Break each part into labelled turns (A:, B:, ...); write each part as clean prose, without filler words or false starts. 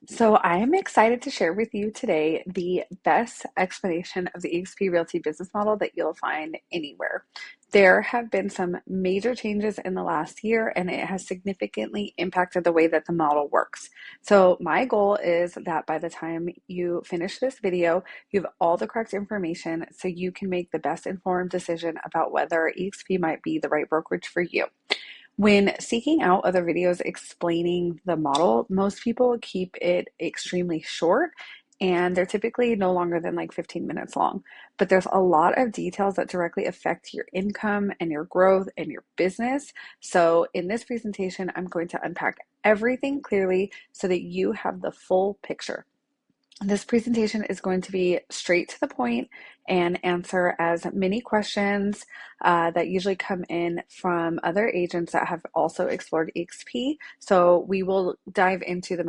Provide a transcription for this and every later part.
A: So I am excited to share with you today the best explanation of the eXp Realty business model that you'll find anywhere. There have been some major changes in the last year, and it has significantly impacted the way that the model works. So my goal is that by the time you finish this video, you have all the correct information so you can make the best informed decision about whether eXp might be the right brokerage for you. When seeking out other videos explaining the model, most people keep it extremely short and they're typically no longer than like 15 minutes long. But there's a lot of details that directly affect your income and your growth and your business. So in this presentation, I'm going to unpack everything clearly so that you have the full picture. This presentation is going to be straight to the point and answer as many questions that usually come in from other agents that have also explored eXp. So we will dive into the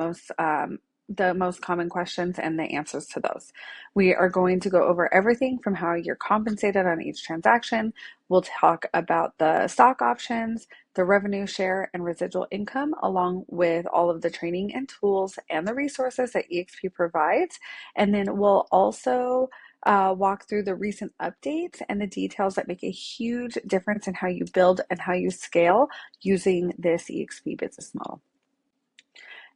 A: most common questions and the answers to those. We are going to go over everything from how you're compensated on each transaction. We'll talk about the stock options, the revenue share, and residual income, along with all of the training and tools and the resources that eXp provides. And then we'll also walk through the recent updates and the details that make a huge difference in how you build and how you scale using this eXp business model.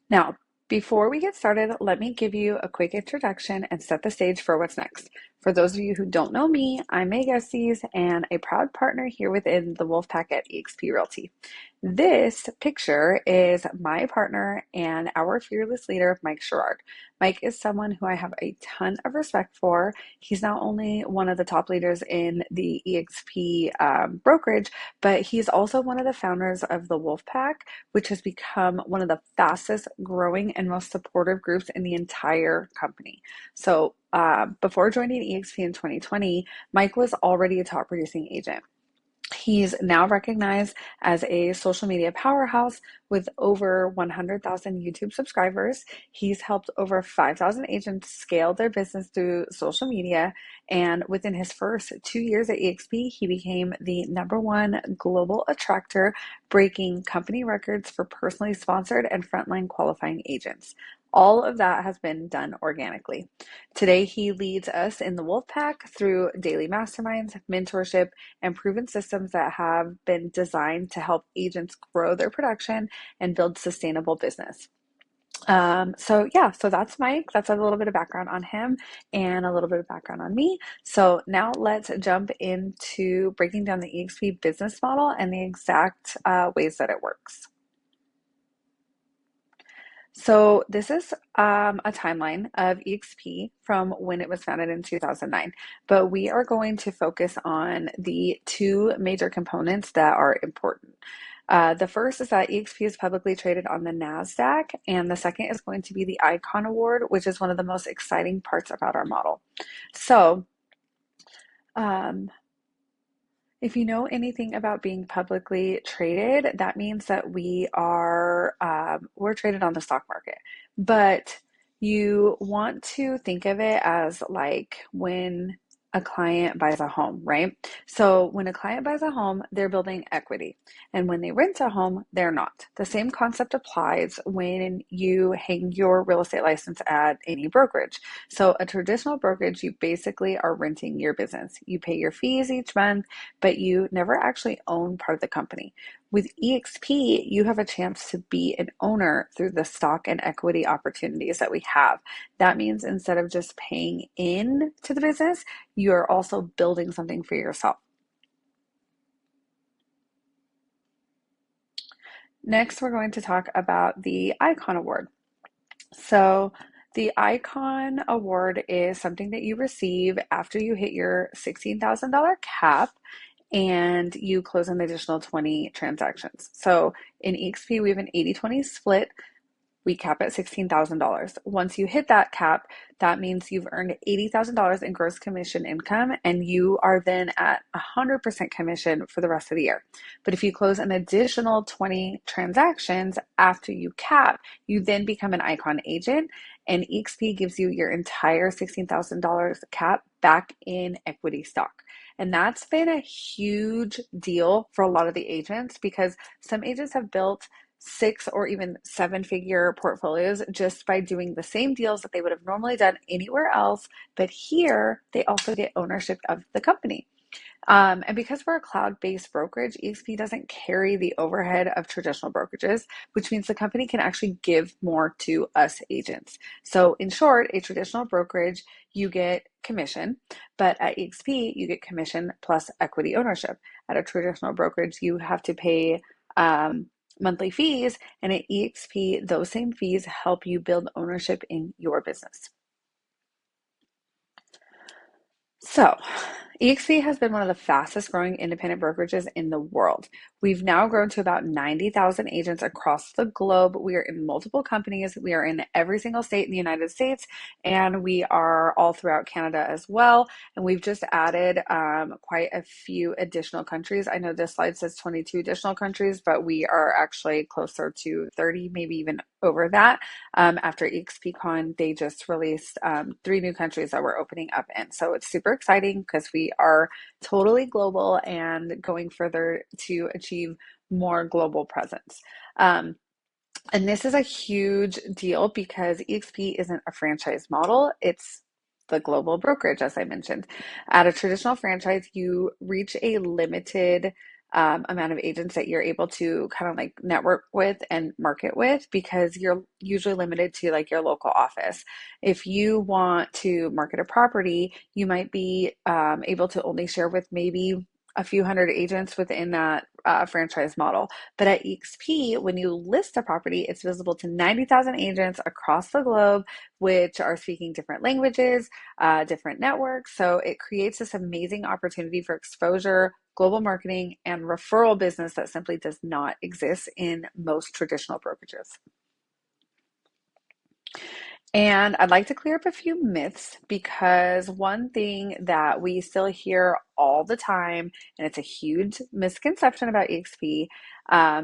A: Now, before we get started, let me give you a quick introduction and set the stage for what's next. For those of you who don't know me, I'm Meg Estes and a proud partner here within the Wolfpack at eXp Realty. This picture is my partner and our fearless leader, Mike Sherrard. Mike is someone who I have a ton of respect for. He's not only one of the top leaders in the eXp brokerage, but he's also one of the founders of the Wolfpack, which has become one of the fastest growing and most supportive groups in the entire company. So before joining eXp in 2020, Mike was already a top producing agent. He's now recognized as a social media powerhouse with over 100,000 YouTube subscribers. He's helped over 5,000 agents scale their business through social media. And within his first 2 years at eXp, he became the #1 global attractor, breaking company records for personally sponsored and frontline qualifying agents. All of that has been done organically. Today, he leads us in the Wolfpack through daily masterminds, mentorship, and proven systems that have been designed to help agents grow their production and build sustainable business. So that's Mike. That's a little bit of background on him and a little bit of background on me. So now let's jump into breaking down the eXp business model and the exact ways that it works. So this is a timeline of eXp from when it was founded in 2009, but we are going to focus on the two major components that are important. The first is that eXp is publicly traded on the NASDAQ, and the second is going to be the Icon Award, which is one of the most exciting parts about our model. So, um, if you know anything about being publicly traded, that means that we're traded on the stock market. But you want to think of it as like when a client buys a home, right? So when a client buys a home, they're building equity. And when they rent a home, they're not. The same concept applies when you hang your real estate license at any brokerage. So a traditional brokerage, you basically are renting your business. You pay your fees each month, but you never actually own part of the company. With eXp, you have a chance to be an owner through the stock and equity opportunities that we have. That means instead of just paying in to the business, you're also building something for yourself. Next, we're going to talk about the Icon Award. So the Icon Award is something that you receive after you hit your $16,000 cap and you close an additional 20 transactions. So in eXp, we have an 80-20 split. We cap at $16,000. Once you hit that cap, that means you've earned $80,000 in gross commission income, and you are then at 100% commission for the rest of the year. But if you close an additional 20 transactions after you cap, you then become an Icon agent, and eXp gives you your entire $16,000 cap back in equity stock. And that's been a huge deal for a lot of the agents because some agents have built six or even seven-figure portfolios just by doing the same deals that they would have normally done anywhere else. But here, they also get ownership of the company. And because we're a cloud-based brokerage, eXp doesn't carry the overhead of traditional brokerages, which means the company can actually give more to us agents. So in short, a traditional brokerage, you get commission, but at eXp, you get commission plus equity ownership. At a traditional brokerage, you have to pay monthly fees, and at eXp, those same fees help you build ownership in your business. So, eXp has been one of the fastest growing independent brokerages in the world. We've now grown to about 90,000 agents across the globe. We are in multiple companies. We are in every single state in the United States, and we are all throughout Canada as well. And we've just added quite a few additional countries. I know this slide says 22 additional countries, but we are actually closer to 30, maybe even over that. After eXpCon, they just released 3 new countries that we're opening up in. So it's super exciting because we are totally global and going further to achieve more global presence. And this is a huge deal because eXp isn't a franchise model. It's the global brokerage, as I mentioned. At a traditional franchise, you reach a limited amount of agents that you're able to kind of like network with and market with because you're usually limited to like your local office. If you want to market a property, you might be able to only share with maybe a few hundred agents within that franchise model. But at eXp, when you list a property, it's visible to 90,000 agents across the globe, which are speaking different languages, different networks. So it creates this amazing opportunity for exposure, global marketing, and referral business that simply does not exist in most traditional brokerages. And I'd like to clear up a few myths because one thing that we still hear all the time, and it's a huge misconception about eXp,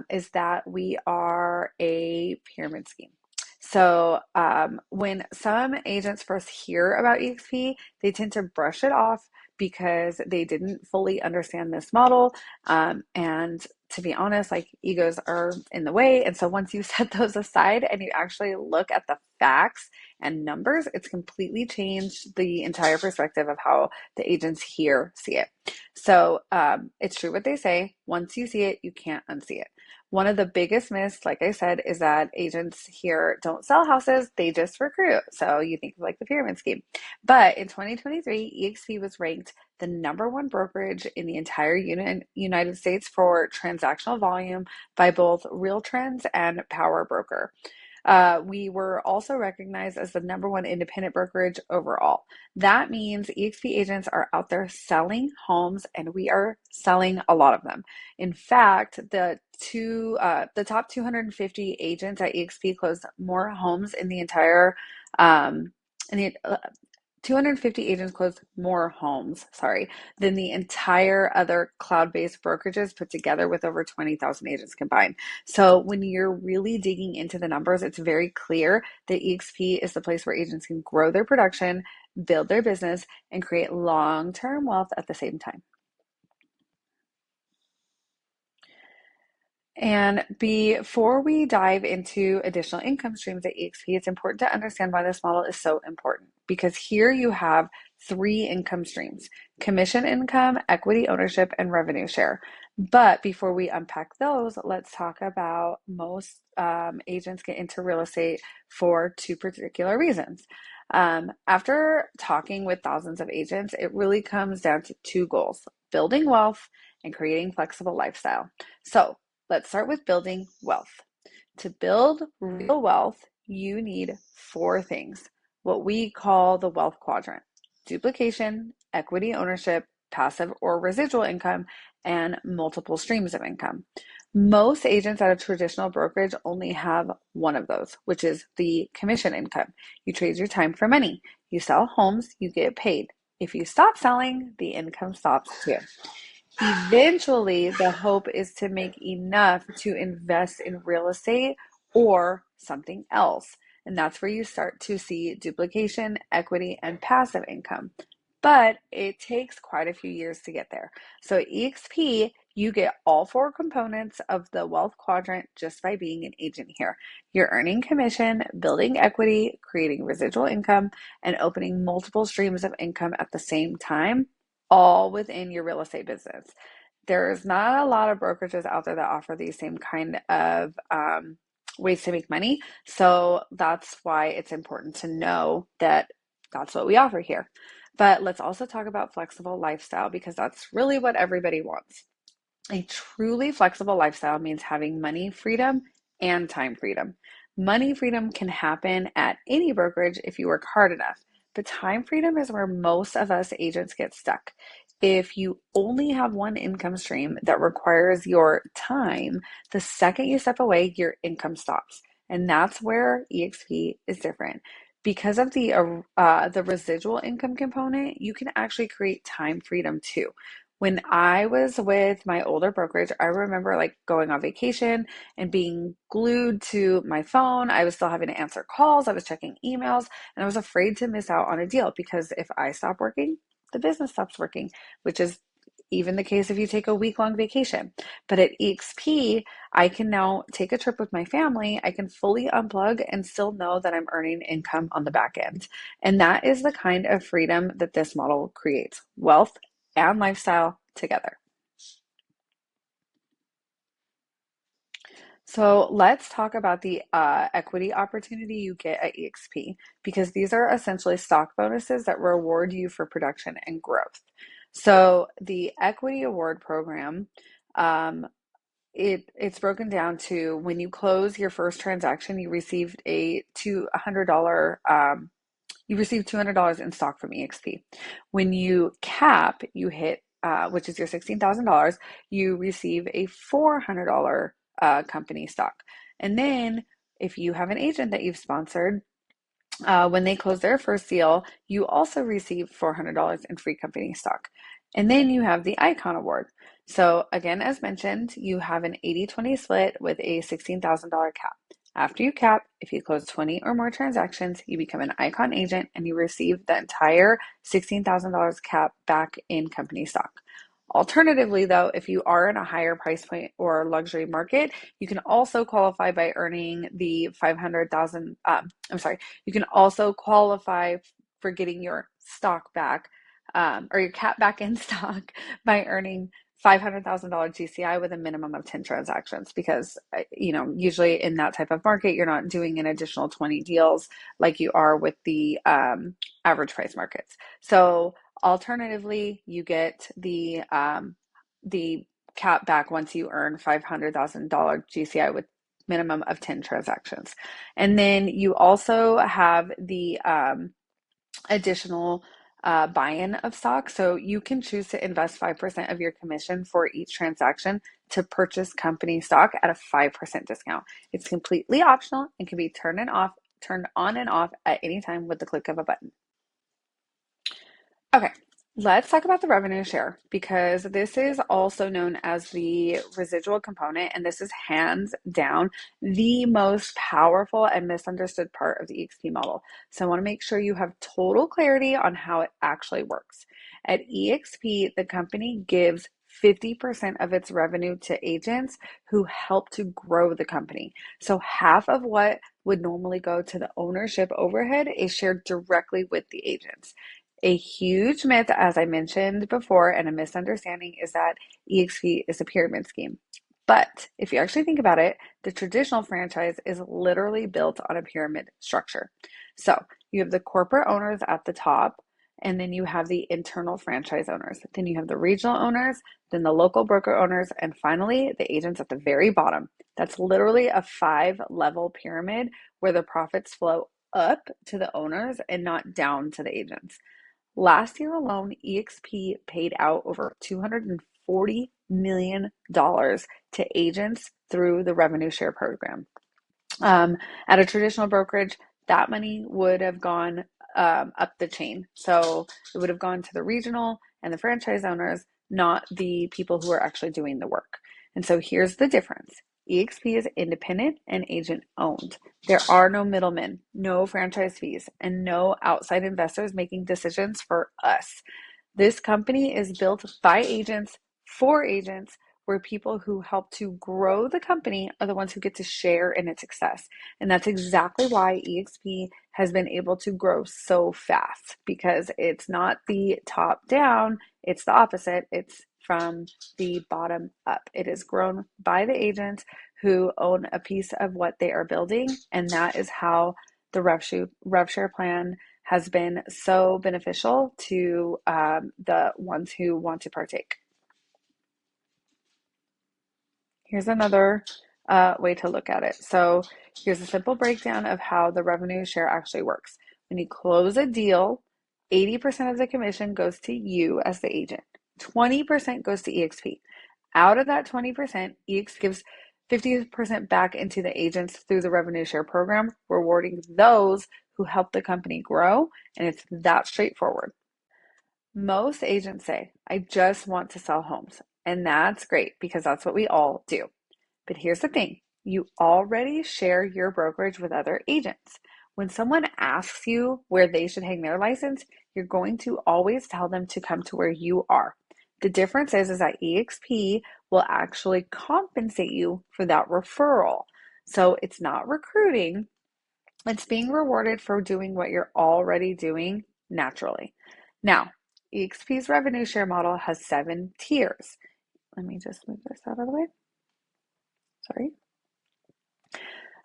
A: is that we are a pyramid scheme. So when some agents first hear about eXp, they tend to brush it off because they didn't fully understand this model. And to be honest, like egos are in the way. And so once you set those aside and you actually look at the facts and numbers, it's completely changed the entire perspective of how the agents here see it. So it's true what they say. Once you see it, you can't unsee it. One of the biggest myths, like I said, is that agents here don't sell houses, they just recruit. So you think of like the pyramid scheme. But in 2023, eXp was ranked the #1 brokerage in the entire United States for transactional volume by both Real Trends and Power Broker. We were also recognized as the #1 independent brokerage overall. That means eXp agents are out there selling homes, and we are selling a lot of them. In fact, the top 250 agents at eXp closed more homes in the entire in the 250 agents closed more homes, sorry, than the entire other cloud-based brokerages put together with over 20,000 agents combined. So when you're really digging into the numbers, it's very clear that eXp is the place where agents can grow their production, build their business, and create long-term wealth at the same time. And before we dive into additional income streams at eXp, it's important to understand why this model is so important because here you have 3 income streams: commission income, equity ownership, and revenue share. But before we unpack those, let's talk about most agents get into real estate for 2 particular reasons. After talking with thousands of agents, it really comes down to 2 goals: building wealth and creating flexible lifestyle. So let's start with building wealth. To build real wealth, you need 4 things, what we call the wealth quadrant: duplication, equity ownership, passive or residual income, and multiple streams of income. Most agents at a traditional brokerage only have one of those, which is the commission income. You trade your time for money. You sell homes, you get paid. If you stop selling, the income stops too. Eventually, the hope is to make enough to invest in real estate or something else. And that's where you start to see duplication, equity, and passive income. But it takes quite a few years to get there. So at eXp, You get all four components of the wealth quadrant just by being an agent here. You're earning commission, building equity, creating residual income, and opening multiple streams of income at the same time, all within your real estate business. There's not a lot of brokerages out there that offer these same kind of ways to make money. So that's why it's important to know that that's what we offer here. But let's also talk about flexible lifestyle because that's really what everybody wants. A truly flexible lifestyle means having money freedom and time freedom. Money freedom can happen at any brokerage if you work hard enough, but time freedom is where most of us agents get stuck. If you only have one income stream that requires your time, the second you step away, your income stops. And that's where eXp is different. Because of the residual income component, you can actually create time freedom too. When I was with my older brokerage, I remember like going on vacation and being glued to my phone. I was still having to answer calls, I was checking emails, and I was afraid to miss out on a deal because if I stop working, the business stops working, which is even the case if you take a week-long vacation. But at eXp, I can now take a trip with my family. I can fully unplug and still know that I'm earning income on the back end. And that is the kind of freedom that this model creates: wealth and lifestyle together. So let's talk about the equity opportunity you get at eXp because these are essentially stock bonuses that reward you for production and growth. So the equity award program, um, it's broken down to when you close your first transaction, you received a $200 you receive $200 in stock from eXp. When you cap, you hit, which is your $16,000, you receive a $400 company stock. And then if you have an agent that you've sponsored, when they close their first deal, you also receive $400 in free company stock. And then you have the Icon Award. So again, as mentioned, you have an 80-20 split with a $16,000 cap. After you cap, if you close 20 or more transactions, you become an Icon agent and you receive the entire $16,000 cap back in company stock. Alternatively, though, if you are in a higher price point or luxury market, you can also qualify by earning the 500,000. You can also qualify for getting your stock back, or your cap back in stock by earning $500,000 GCI with a minimum of 10 transactions because, usually in that type of market, you're not doing an additional 20 deals like you are with the average price markets. So alternatively, you get the cap back once you earn $500,000 GCI with minimum of 10 transactions. And then you also have the additional buy-in of stock. So you can choose to invest 5% of your commission for each transaction to purchase company stock at a 5% discount. It's completely optional and can be turned on and off at any time with the click of a button. Okay, let's talk about the revenue share because this is also known as the residual component, and this is hands down the most powerful and misunderstood part of the eXp model. So I want to make sure you have total clarity on how it actually works. At eXp, the company gives 50% of its revenue to agents who help to grow the company. So half of what would normally go to the ownership overhead is shared directly with the agents. A huge myth, as I mentioned before, and a misunderstanding is that eXp is a pyramid scheme. But if you actually think about it, the traditional franchise is literally built on a pyramid structure. So you have the corporate owners at the top, and then you have the internal franchise owners. Then you have the regional owners, then the local broker owners, and finally the agents at the very bottom. That's literally a 5-level pyramid where the profits flow up to the owners and not down to the agents. Last year alone, eXp paid out over $240 million to agents through the revenue share program. At a traditional brokerage, that money would have gone up the chain. So it would have gone to the regional and the franchise owners, not the people who are actually doing the work. And so here's the difference. eXp is independent and agent owned. There are no middlemen, no franchise fees, and no outside investors making decisions for us. This company is built by agents for agents where people who help to grow the company are the ones who get to share in its success. And that's exactly why eXp has been able to grow so fast, because it's not the top down, it's the opposite. It's from the bottom up. It is grown by the agents who own a piece of what they are building, and that is how the rev share plan has been so beneficial to the ones who want to partake. Here's another way to look at it. So here's a simple breakdown of how the revenue share actually works. When you close a deal, 80% of the commission goes to you as the agent. 20% goes to eXp. Out of that 20%, eXp gives 50% back into the agents through the revenue share program, rewarding those who help the company grow. And it's that straightforward. Most agents say, I just want to sell homes. And that's great because that's what we all do. But here's the thing, you already share your brokerage with other agents. When someone asks you where they should hang their license, you're going to always tell them to come to where you are. The difference is that eXp will actually compensate you for that referral. So it's not recruiting, it's being rewarded for doing what you're already doing naturally. Now, eXp's revenue share model has 7 tiers. Let me just move this out of the way. Sorry.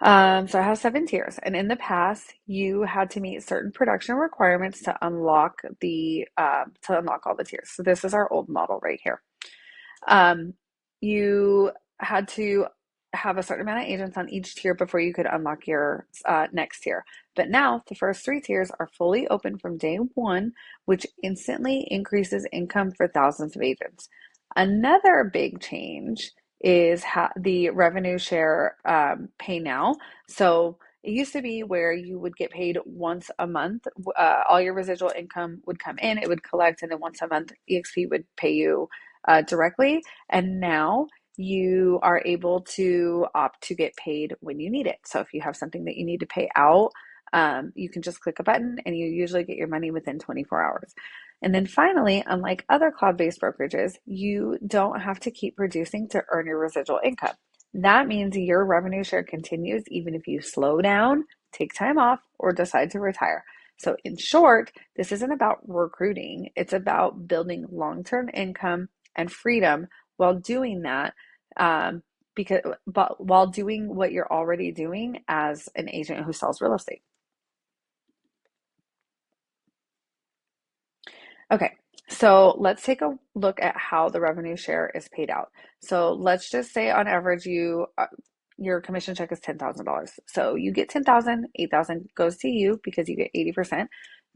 A: So I have 7 tiers, and in the past, you had to meet certain production requirements to unlock all the tiers. So this is our old model right here. You had to have a certain amount of agents on each tier before you could unlock your next tier. But now the first 3 tiers are fully open from day one, which instantly increases income for thousands of agents. Another big change is the revenue share pay now. So it used to be where you would get paid once a month. All your residual income would come in, it would collect, and then once a month, eXp would pay you directly. And now you are able to opt to get paid when you need it. So if you have something that you need to pay out, you can just click a button and you usually get your money within 24 hours. And then finally, unlike other cloud-based brokerages, you don't have to keep producing to earn your residual income. That means your revenue share continues even if you slow down, take time off, or decide to retire. So in short, this isn't about recruiting. It's about building long-term income and freedom while doing that, but while doing what you're already doing as an agent who sells real estate. Okay, so let's take a look at how the revenue share is paid out. So let's just say on average your commission check is $10,000. So you get 10,000, 8,000 goes to you because you get 80%,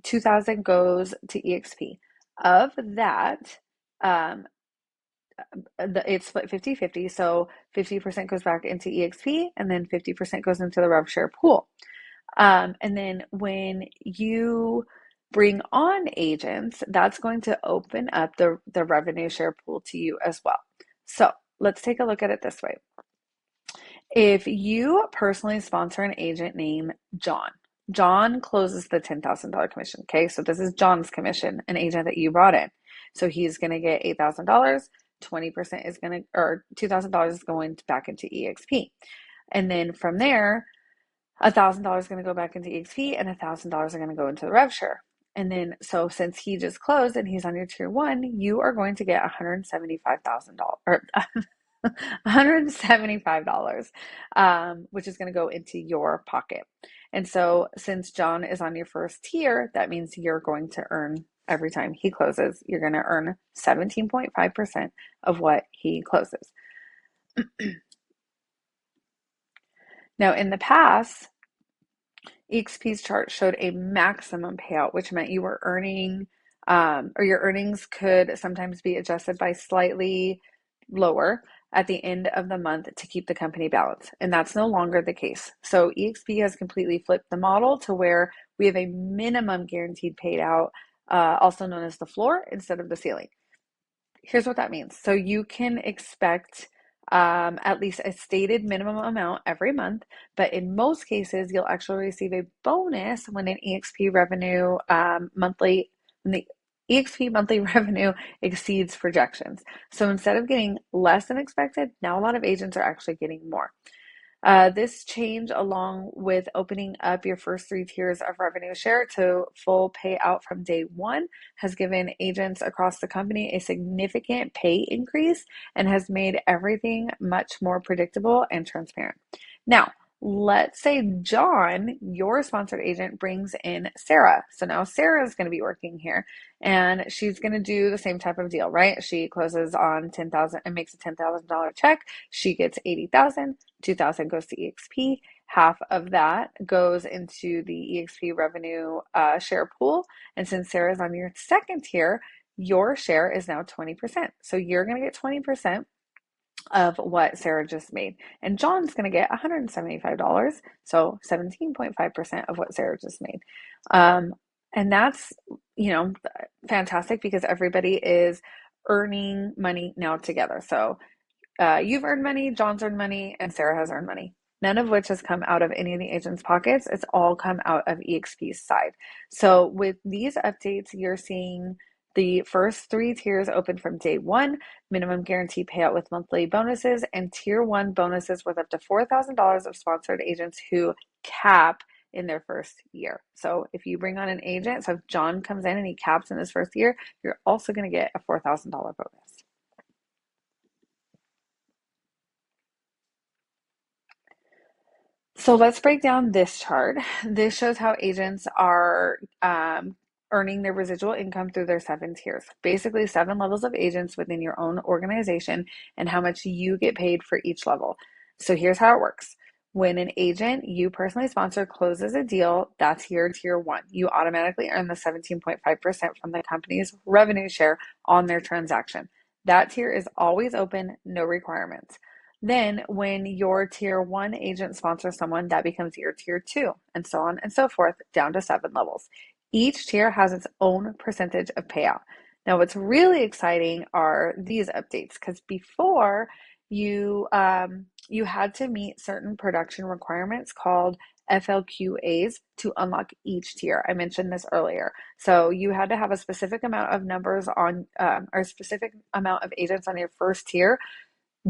A: 2,000 goes to eXp. Of that, um, it's split 50-50. So 50% goes back into eXp and then 50% goes into the rev share pool. And then when you bring on agents, that's going to open up the revenue share pool to you as well. So let's take a look at it this way. If you personally sponsor an agent named John, John closes the $10,000 commission. Okay, so this is John's commission, an agent that you brought in. So he's going to get $8,000. 20% is going to, or $2,000 is going back into eXp. And then from there, $1,000 is going to go back into eXp and $1,000 are going to go into the rev share. And then, so since he just closed and he's on your tier 1, you are going to get $175,000 or $175, which is going to go into your pocket. And so since John is on your first tier, that means you're going to earn every time he closes, you're going to earn 17.5% of what he closes. Now, in the past, eXp's chart showed a maximum payout, which meant you were earning, or your earnings could sometimes be adjusted by slightly lower at the end of the month to keep the company balanced. And that's no longer the case. So eXp has completely flipped the model to where we have a minimum guaranteed payout, also known as the floor instead of the ceiling. Here's what that means. So you can expect at least a stated minimum amount every month, but in most cases, you'll actually receive a bonus when an eXp revenue monthly, when the eXp monthly revenue exceeds projections. So instead of getting less than expected, now a lot of agents are actually getting more. This change, along with opening up your first three tiers of revenue share to full payout from day one, has given agents across the company a significant pay increase and has made everything much more predictable and transparent. Now, let's say John, your sponsored agent, brings in Sarah. So now Sarah is going to be working here and she's going to do the same type of deal, right? She closes on 10,000 and makes a $10,000 check. She gets 80,000. 2,000 goes to eXp. Half of that goes into the eXp revenue share pool. And since Sarah's on your second tier, your share is now 20%. So you're going to get 20% of what Sarah just made. And John's going to get $175. So 17.5% of what Sarah just made. And that's, fantastic because everybody is earning money now together. So you've earned money, John's earned money, and Sarah has earned money. None of which has come out of any of the agents' pockets. It's all come out of eXp's side. So with these updates, you're seeing the first three tiers open from day one, minimum guarantee payout with monthly bonuses, and tier one bonuses worth up to $4,000 of sponsored agents who cap in their first year. So if you bring on an agent, so if John comes in and he caps in his first year, you're also going to get a $4,000 bonus. So let's break down this chart. This shows how agents are earning their residual income through their seven tiers. Basically, seven levels of agents within your own organization and how much you get paid for each level. So here's how it works. When an agent you personally sponsor closes a deal, that's your tier one. You automatically earn the 17.5% from the company's revenue share on their transaction. That tier is always open, no requirements. Then, when your tier one agent sponsors someone, that becomes your tier two, and so on and so forth, down to seven levels. Each tier has its own percentage of payout. Now, what's really exciting are these updates because before you had to meet certain production requirements called FLQAs to unlock each tier. I mentioned this earlier. So you had to have a specific amount of numbers on, or a specific amount of agents on your first tier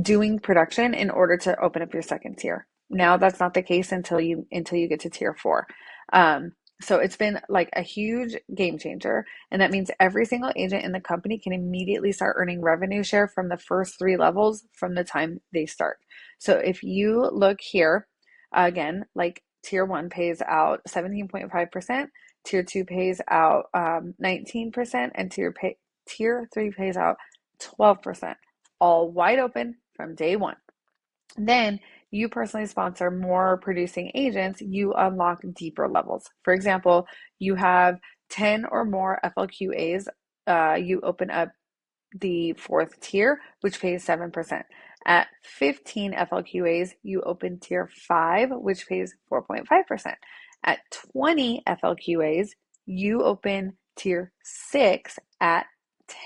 A: doing production in order to open up your second tier. Now that's not the case until you get to tier four. So it's been like a huge game changer, and that means every single agent in the company can immediately start earning revenue share from the first three levels from the time they start. So if you look here, again, like tier one pays out 17.5%, tier two pays out 19%, and tier three pays out 12%, all wide open from day one. Then you personally sponsor more producing agents, you unlock deeper levels. For example, you have 10 or more FLQAs, you open up the fourth tier, which pays 7%. At 15 FLQAs, you open tier 5, which pays 4.5%. At 20 FLQAs, you open tier 6 at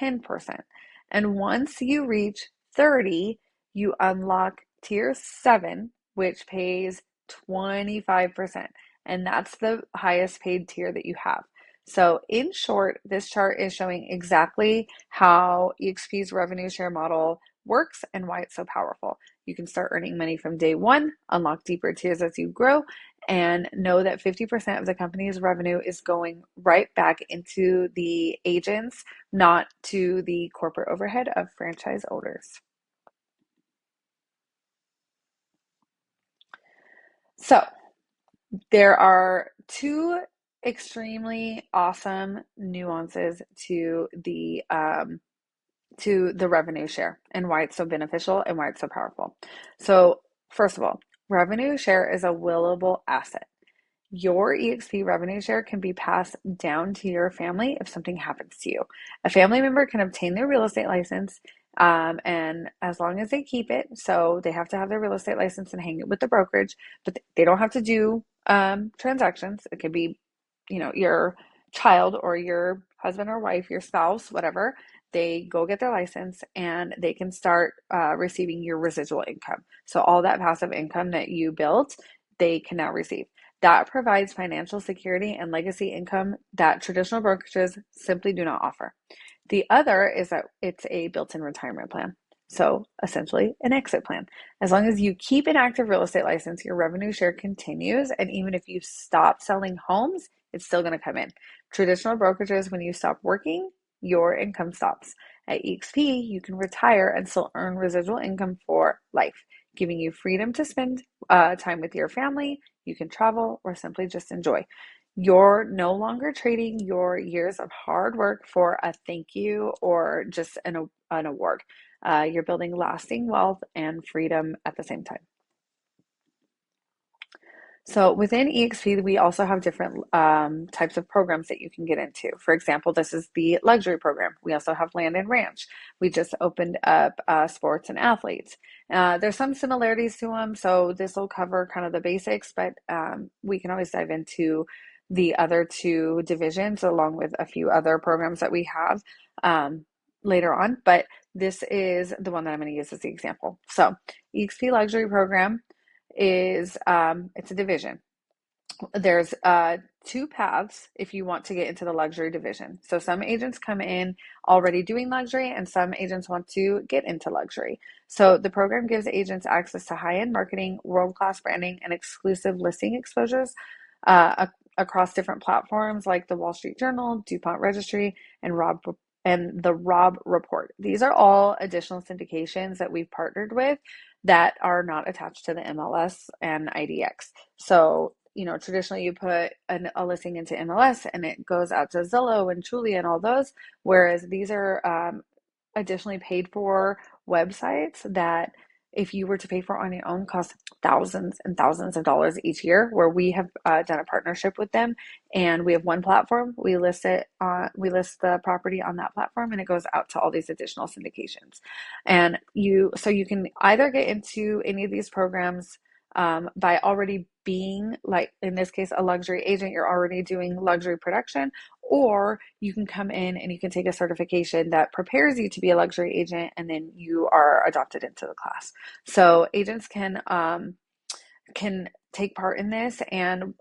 A: 10%. And once you reach 30, you unlock tier 7, which pays 25%. And that's the highest paid tier that you have. So in short, this chart is showing exactly how eXp's revenue share model works and why it's so powerful. You can start earning money from day one, unlock deeper tiers as you grow, and know that 50% of the company's revenue is going right back into the agents, not to the corporate overhead of franchise owners. So there are two extremely awesome nuances to the revenue share and why it's so beneficial and why it's so powerful. So, first of all, revenue share is a willable asset. Your eXp revenue share can be passed down to your family if something happens to you. A family member can obtain their real estate license, and as long as they keep it, so they have to have their real estate license and hang it with the brokerage, but they don't have to do transactions. It could be, your child or your husband or wife, your spouse, whatever. They go get their license and they can start receiving your residual income. So all that passive income that you built, they can now receive. That provides financial security and legacy income that traditional brokerages simply do not offer. The other is that it's a built-in retirement plan. So essentially an exit plan. As long as you keep an active real estate license, your revenue share continues. And even if you stop selling homes, it's still going to come in. Traditional brokerages, when you stop working, your income stops. At eXp, you can retire and still earn residual income for life, giving you freedom to spend time with your family. You can travel or simply just enjoy. You're no longer trading your years of hard work for a thank you or just an award. You're building lasting wealth and freedom at the same time. So within eXp, we also have different types of programs that you can get into. For example, this is the luxury program. We also have land and ranch. We just opened up sports and athletes. There's some similarities to them, so this will cover kind of the basics, but we can always dive into the other two divisions along with a few other programs that we have later on. But this is the one that I'm going to use as the example. So eXp Luxury Program is it's a division. There's two paths if you want to get into the luxury division. So some agents come in already doing luxury and some agents want to get into luxury. So the program gives agents access to high-end marketing, world-class branding, and exclusive listing exposures across different platforms like the Wall Street Journal, DuPont Registry, and the Robb Report. These are all additional syndications that we've partnered with that are not attached to the MLS and IDX. So, traditionally you put a listing into MLS and it goes out to Zillow and Trulia and all those, whereas these are additionally paid for websites that if you were to pay for on your own cost thousands and thousands of dollars each year, where we have done a partnership with them and we have one platform, we list the property on that platform and it goes out to all these additional syndications. And so you can either get into any of these programs by already being, like in this case, a luxury agent. You're already doing luxury production, or you can come in and you can take a certification that prepares you to be a luxury agent, and then you are adopted into the class. So agents can take part in this. And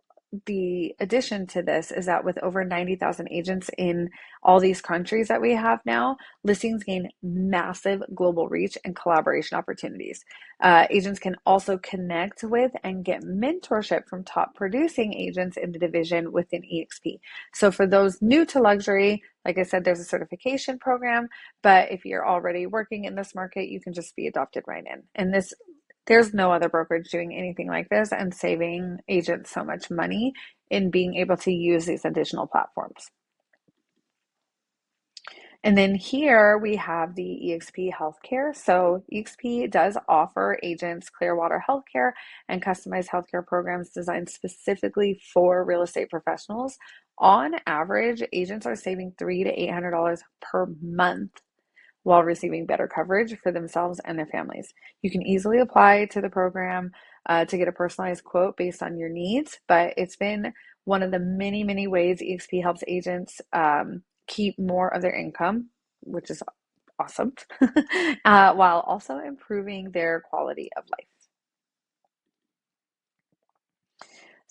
A: the addition to this is that with over 90,000 agents in all these countries that we have now, listings gain massive global reach and collaboration opportunities. Agents can also connect with and get mentorship from top producing agents in the division within eXp. So for those new to luxury, like I said, there's a certification program, but if you're already working in this market, you can just be adopted right in. And there's no other brokerage doing anything like this and saving agents so much money in being able to use these additional platforms. And then here we have the eXp Healthcare. So eXp does offer agents Clearwater Healthcare and customized healthcare programs designed specifically for real estate professionals. On average, agents are saving $300 to $800 per month while receiving better coverage for themselves and their families. You can easily apply to the program to get a personalized quote based on your needs, but it's been one of the many, many ways eXp helps agents keep more of their income, which is awesome, while also improving their quality of life.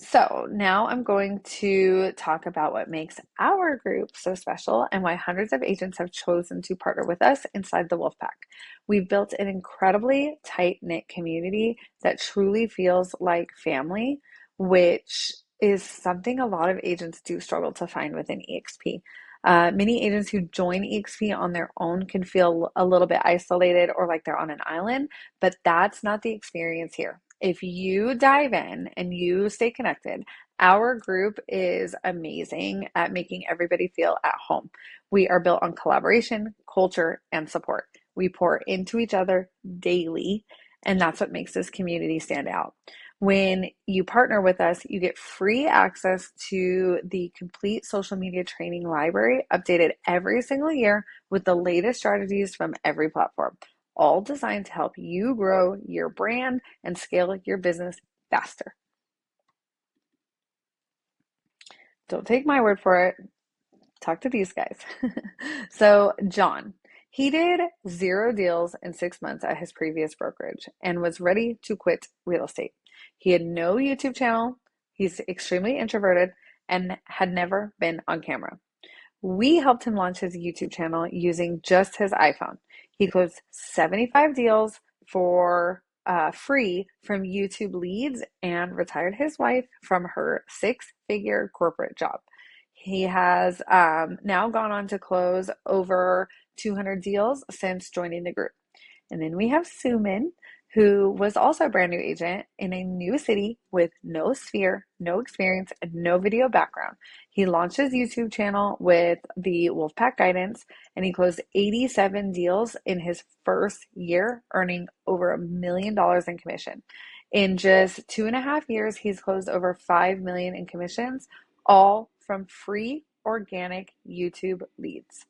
A: So now I'm going to talk about what makes our group so special and why hundreds of agents have chosen to partner with us inside the Wolfpack. We've built an incredibly tight-knit community that truly feels like family, which is something a lot of agents do struggle to find within eXp. Many agents who join eXp on their own can feel a little bit isolated or like they're on an island, but that's not the experience here. If you dive in and you stay connected, our group is amazing at making everybody feel at home. We are built on collaboration, culture, and support. We pour into each other daily, and that's what makes this community stand out. When you partner with us, you get free access to the complete social media training library, updated every single year with the latest strategies from every platform, all designed to help you grow your brand and scale your business faster. Don't take my word for it. Talk to these guys. So John, he did 0 deals in 6 months at his previous brokerage and was ready to quit real estate. He had no YouTube channel. He's extremely introverted and had never been on camera. We helped him launch his YouTube channel using just his iPhone. He closed 75 deals for free from YouTube leads and retired his wife from her six-figure corporate job. He has now gone on to close over 200 deals since joining the group. And then we have Suman, who was also a brand new agent in a new city with no sphere, no experience, and no video background. He launched his YouTube channel with the Wolfpack guidance, and he closed 87 deals in his first year, earning over $1 million in commission. In just 2.5 years, he's closed over $5 million in commissions, all from free organic YouTube leads.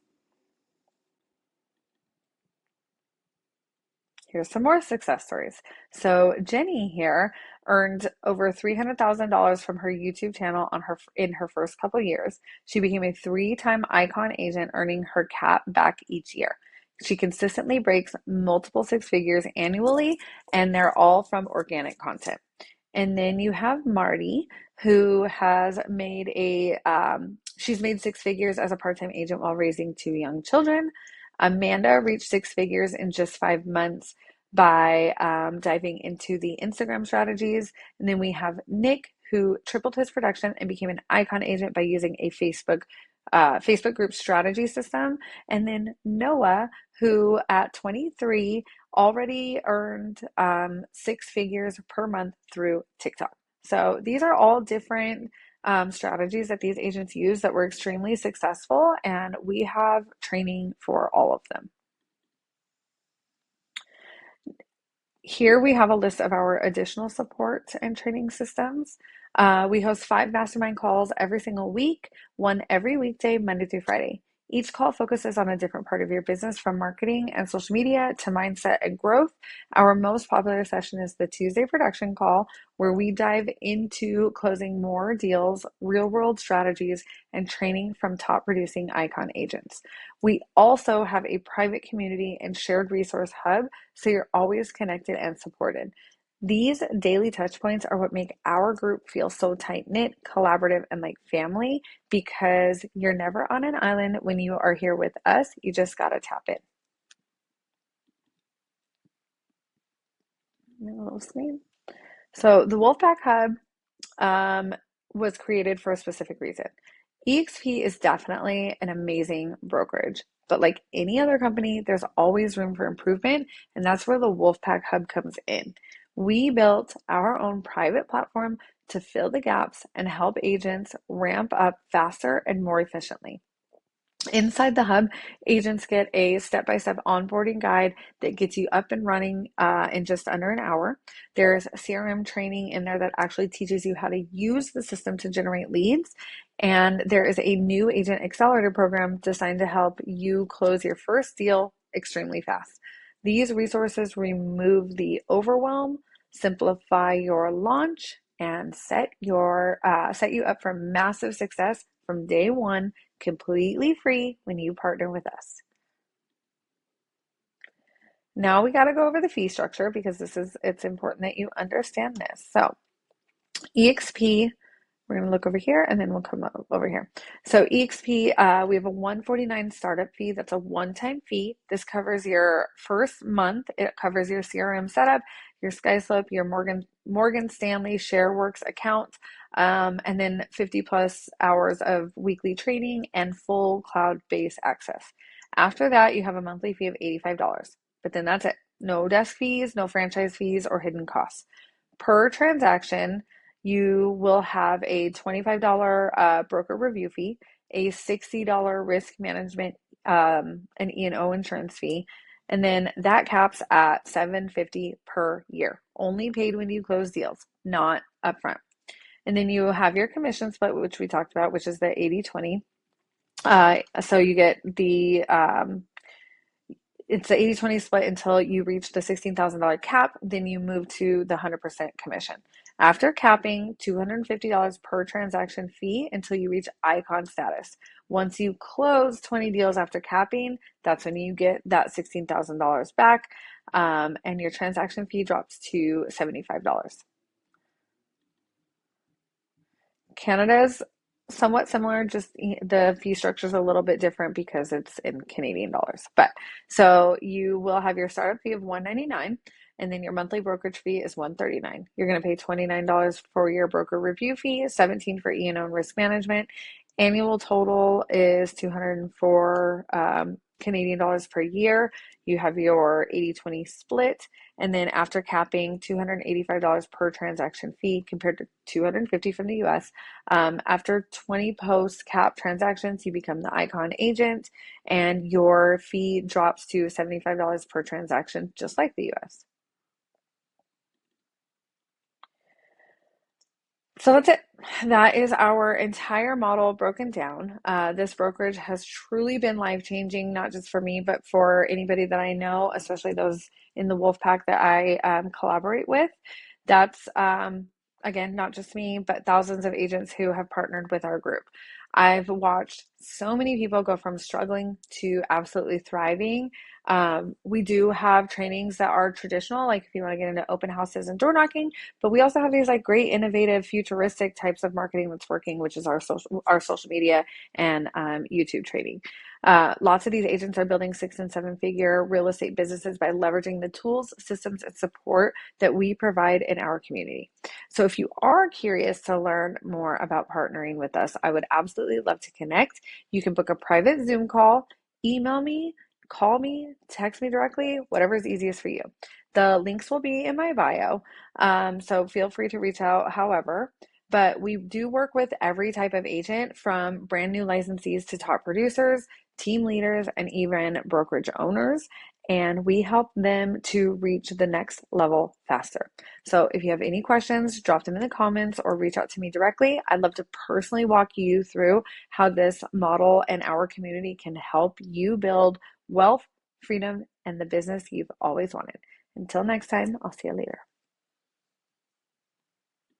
A: Here's some more success stories. So Jenny here earned over $300,000 from her YouTube channel in her first couple years. She became a 3-time icon agent, earning her cap back each year. She consistently breaks multiple six figures annually, and they're all from organic content. And then you have Marty, who has she's made six figures as a part-time agent while raising 2 young children. Amanda reached six figures in just 5 months by diving into the Instagram strategies. And then we have Nick, who tripled his production and became an icon agent by using a Facebook group strategy system. And then Noah, who at 23 already earned six figures per month through TikTok. So these are all different strategies that these agents use that were extremely successful, and we have training for all of them. Here we have a list of our additional support and training systems. We host 5 mastermind calls every single week, one every weekday, Monday through Friday. Each call focuses on a different part of your business, from marketing and social media to mindset and growth. Our most popular session is the Tuesday production call, where we dive into closing more deals, real-world strategies, and training from top producing icon agents. We also have a private community and shared resource hub, so you're always connected and supported. These daily touch points are what make our group feel so tight-knit, collaborative, and like family, because you're never on an island when you are here with us. You just got to tap in. A little screen. So the Wolfpack Hub was created for a specific reason. eXp is definitely an amazing brokerage, but like any other company, there's always room for improvement, and that's where the Wolfpack Hub comes in. We built our own private platform to fill the gaps and help agents ramp up faster and more efficiently. Inside the hub, agents get a step-by-step onboarding guide that gets you up and running in just under an hour. There's CRM training in there that actually teaches you how to use the system to generate leads. And there is a new agent accelerator program designed to help you close your first deal extremely fast. These resources remove the overwhelm, simplify your launch, and set you up for massive success from day one, completely free when you partner with us. Now we got to go over the fee structure, because it's important that you understand this. So eXp, we're going to look over here and then we'll come over here. So eXp, we have a $149 startup fee. That's a one-time fee. This covers your first month. It covers your CRM setup, your SkySlope, your Morgan Stanley ShareWorks account, and then 50 plus hours of weekly training and full cloud-based access. After that, you have a monthly fee of $85, but then that's it. No desk fees, no franchise fees, or hidden costs. Per transaction, you will have a $25 broker review fee, a $60 risk management and E&O insurance fee, and then that caps at $750 per year. Only paid when you close deals, not upfront. And then you have your commission split, which we talked about, which is the 80-20. So you get it's the 80-20 split until you reach the $16,000 cap. Then you move to the 100% commission. After capping, $250 per transaction fee until you reach icon status. Once you close 20 deals after capping, that's when you get that $16,000 back, and your transaction fee drops to $75. Canada's somewhat similar, just the fee structure is a little bit different because it's in Canadian dollars. But so you will have your startup fee of $199, and then your monthly brokerage fee is $139. You're going to pay $29 for your broker review fee, $17 for E&O and risk management. Annual total is 204 Canadian dollars per year. You have your 80-20 split, and then after capping, $285 per transaction fee compared to $250 from the US. After 20 post cap transactions, you become the icon agent, and your fee drops to $75 per transaction, just like the US. So that's it. That is our entire model broken down. This brokerage has truly been life changing, not just for me, but for anybody that I know, especially those in the Wolfpack that I collaborate with. That's, again, not just me, but thousands of agents who have partnered with our group. I've watched so many people go from struggling to absolutely thriving. We do have trainings that are traditional, like if you want to get into open houses and door knocking, but we also have these like great, innovative, futuristic types of marketing that's working, which is our social media and YouTube training. Lots of these agents are building 6 and 7 figure real estate businesses by leveraging the tools, systems, and support that we provide in our community. So if you are curious to learn more about partnering with us, I would absolutely love to connect. You can book a private Zoom call, email me, call me, text me directly, whatever is easiest for you. The links will be in my bio, so feel free to reach out however. But we do work with every type of agent from brand new licensees to top producers, team leaders, and even brokerage owners. And we help them to reach the next level faster. So if you have any questions, drop them in the comments or reach out to me directly. I'd love to personally walk you through how this model and our community can help you build wealth, freedom, and the business you've always wanted. Until next time, I'll see you later.